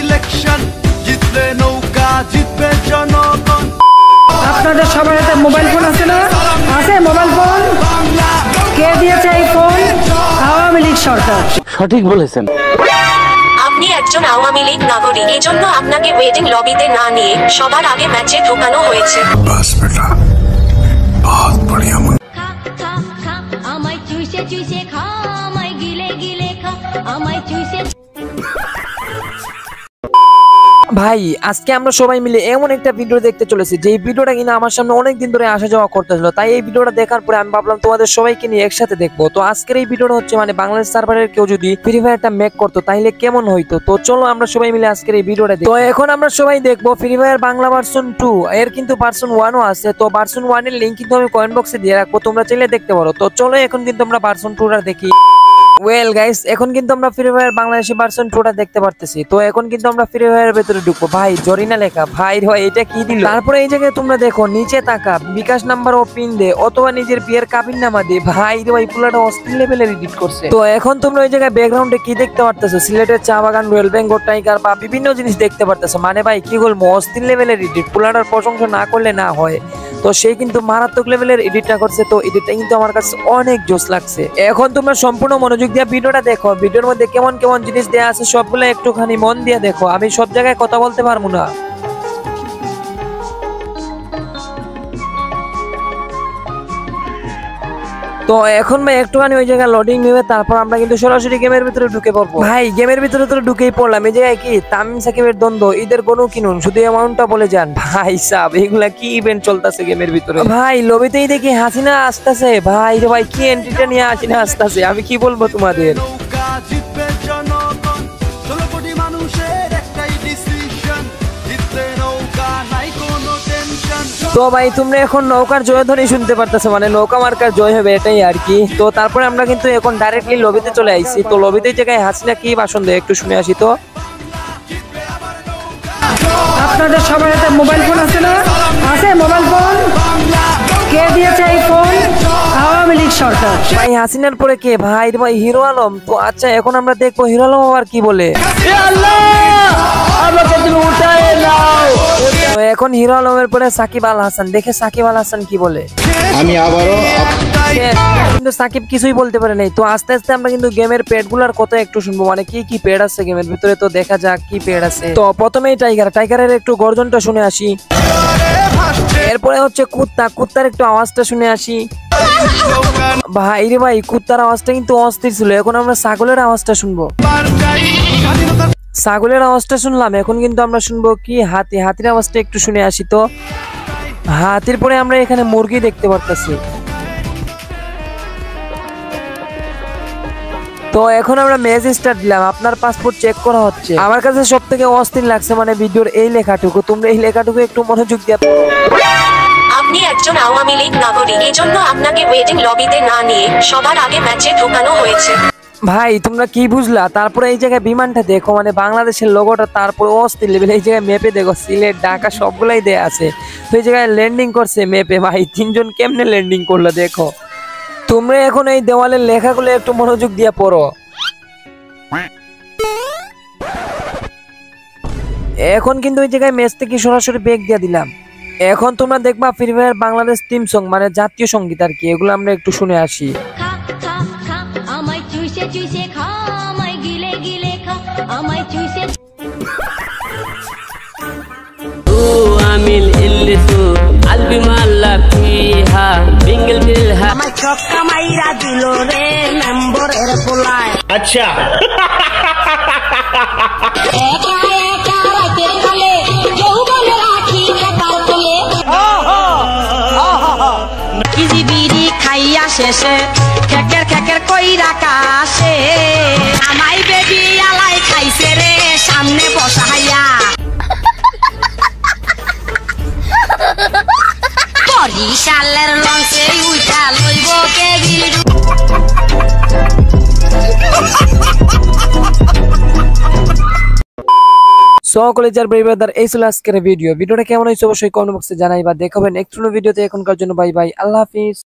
Election, জিতলে নৌকা, জিতবে জনগণ। আপনাদের সবার হাতে মোবাইল ফোন আছে না? আছে মোবাইল ফোন? কে দিয়েছে এই ফোন? আওয়ামী লীগ সরকার। সঠিক বলেছেন। আপনি একজন আওয়ামী লীগ নাগরিক, এজন্য আপনাকে ওয়েটিং লবিতে না নিয়ে সবার আগে ম্যাচে ঢোকানো হয়েছে। বাস বেটা, বহুত বড়িয়া। আমায় চুইসে চুইসে খা, আমায় গিলে গিলে খা, আমায় চুইসে। ভাই আজকে আমরা সবাই মিলে এমন একটা ভিডিও দেখতে চলেছি যে ভিডিওটা কিনা আমার সামনে অনেকদিন ধরে আসা যাওয়া করতেছিল, তাই এই ভিডিওটা দেখার পরে আমি ভাবলাম তোমাদের সবাইকে নিয়ে একসাথে দেখবো। তো আজকের এই ভিডিওটা হচ্ছে মানে বাংলাদেশ সার্ভারের কেউ যদি ফ্রি ফায়ারটা মেক করতো তাহলে কেমন হইতো। তো চলো আমরা সবাই মিলে আজকের এই ভিডিওটা দেখি। তো এখন আমরা সবাই দেখবো ফ্রি ফায়ার বাংলা ভার্সন 2, এর কিন্তু ভার্সন 1ও আছে। তো ভার্সন 1 এর লিংক কিন্তু আমি কমেন্ট বক্সে দিয়ে রাখবো, তোমরা চাইলে দেখতে পারো। তো চলো এখন কিন্তু আমরা ভার্সন 2টা দেখি। ওয়েল গাইস, এখন কিন্তু আমরা ফ্রি ফায়ার বাংলাদেশি ভার্সন 2টা দেখতে পারতেছি। তো এখন কিন্তু আমরা ফ্রি ফায়ারের ভেতরে ঢুকবো। ভাই জরিনা লেখা, ভাই রে এটা কি দিল? তারপরে এই জায়গায় তোমরা দেখো নিচে তাকা, বিকাশ নাম্বার ও পিন দে অথবা নিজের বিয়ের কাবিন নামা দে। ভাই রে ভাই পুরোটা অস্থির লেভেলের এডিট করছে। তো এখন তোমরা ওই জায়গায় ব্যাকগ্রাউন্ডে কি দেখতে পারতেছো? সিলেটের চা বাগান, রয়্যাল বেঙ্গল টাইগার বা বিভিন্ন জিনিস দেখতে পারতেছো। মানে ভাই কি বলবো, অস্থির লেভেলের এডিট, পুরোটার প্রশংসা না করলে না হয়। তো সেই কিন্তু মারাত্মক লেভেলের এডিটটা করছে। তো এডিটটা কিন্তু আমার কাছে অনেক জোস লাগছে। এখন তোমরা সম্পূর্ণ মনোযোগ দিয়ে ভিডিওটা দেখো। ভিডিওর মধ্যে কেমন কেমন জিনিস দেয়া আছে সবগুলো একটুখানি মন দিয়ে দেখো, আমি সব জায়গায় কথা বলতে পারবো না। তো এখন ভাই একটুখানি ওই জায়গায় লোডিং নেবে, তারপর আমরা কিন্তু সরাসরি গেমের ভিতরে ঢুকে পড়বো। ভাই গেমের ভিতরে তো ঢুকেই পড়লাম। এই জায়গায় কি তামিম সাকিবের দ্বন্দ্ব, ঈদের কোনো কিনুন, শুধু অ্যামাউন্টটা বলে যান। ভাই সাব এগুলা কি ইভেন্ট চলতেছে গেমের ভিতরে? ভাই লবিতেই দেখি হাসিনা আসতেছে। ভাই রে ভাই কি এন্ট্রিটা নিয়ে হাসিনা আসতেছে, আমি কি বলবো তোমাদের। নৌকা, জিতবে জনগণ, 16 কোটি মানুষের একটাই ডিসিশন, জিতলে নৌকা, নাই কোনো টেনশন। তো ভাই তোমরা এখন নৌকার জয়ধ্বনি শুনতে পারতেছো, মানে নৌকা মার্কার জয় হবে এটাই আর কি। তো তারপরে আমরা কিন্তু এখন ডাইরেক্টলি লবিতে চলে আইছি। তো লবিতে জায়গায় হাসিনা কি ভাষণ দেয় একটু শুনে আসি। তো আপনাদের সবার হাতে মোবাইল ফোন আছে না? আছে মোবাইল ফোন? কে দিয়েছে এই ফোন? আওয়ামী লীগ সরকার। ভাই হাসিনার পরে কে? ভাই রে ভাই হিরো আলম। তো আচ্ছা এখন আমরা দেখবো হিরো আলম আবার কি বলে। তো এখন হিরো আলমের পরে সাকিব আল হাসান, দেখে সাকিব আল হাসান কি বলে। আমি আবারও কিন্তু সাকিব কিছুই বলতে পারে নাই। তো আস্তে আস্তে আমরা কিন্তু গেমের পেড গুলার কথা একটু শুনবো, মানে কি কি পেড আছে গেমের ভিতরে। তো দেখা যাক কি পেড আছে। তো প্রথমেই টাইগারের একটু গর্জনটা শুনে আসি। এরপরে হচ্ছে কুত্তা, কুত্তার একটু আওয়াজটা শুনে আসি। ভাই রে ভাই কুত্তার আওয়াজটা কিন্তু অস্থির ছিল। এখন আমরা ছাগলের আওয়াজটা শুনবো। ছাগলের আওয়াজটা শুনলাম, এখন কিন্তু আমরা শুনবো কি হাতি, হাতির আওয়াজটা একটু শুনে আসি। তো হাতির পরে আমরা এখানে মুরগি দেখতে পারতেছি। তো এখন আমরা ম্যাচ স্টার্ট দিলাম, আপনার পাসপোর্ট চেক করা হচ্ছে। আমার কাছে সব থেকে অস্থির লাগছে মানে ভিডিওর এই লেখাটুকু, তোমরা এই লেখাটুকু একটু মনোযোগ দিয়ে। আপনি একজন আওয়ামী লীগ নাগরিক, এজন্য আপনাকে ওয়েটিং লবিতে না নিয়ে সবার আগে ম্যাচে ঢোকানো হয়েছে। ভাই তোমরা কি বুঝলা? তারপরে এই জায়গায় বিমানটা দেখো, মানে বাংলাদেশের লোগোটা, তারপরে অস্থির লেভেল। এই জায়গায় মেপে দেখো সিলেট, ঢাকা সবগুলাই দেয়া আছে। তো এই জায়গায় ল্যান্ডিং করছে মেপে। ভাই তিনজন কেমনে ল্যান্ডিং করলো দেখো। তোমরা এখন এই দেওয়ালের লেখাগুলো একটু মনোযোগ দিয়ে পড়ো। এখন কিন্তু ওই জায়গায় ম্যাচ থেকে সরাসরি ব্রেক দিয়ে দিলাম। এখন তোমরা দেখবা free fire Bangladesh team song, মানে জাতীয় সঙ্গীত আর কি, এগুলো আমরা একটু শুনে আসি। খা খা খা, আমায় চুইসে চুইসে খা, আমায় গিলে গিলে খা, আমায় চুইসে। আমিল ইল্লিসু আলবি মাল্লা ফিহা বিঙ্গল বিলহা। আমার ছক্কা মাইরা দিল রে মেম্বরের পোলায়। আচ্ছা একা একা রাতের কালে যৌবনের আখি খাতার তলে। ইজি বিড়ি খাইয়া শেষে কেকের কেকের কইরা কাশে। আমাই বেবি আলাই খাইছে রে সামনে বসাইয়া। বরিশালের লঞ্চে উঠা লইব কেবিল। কলেজের ব্রাদার এই ছিল আজকের ভিডিওটা কেমন হয়েছে অবশ্যই কমেন্ট বক্সে জানাইবা। দেখাবেন নেক্সট ভিডিওতে। এখনকার জন্য বাই বাই, আল্লাহ হাফিজ।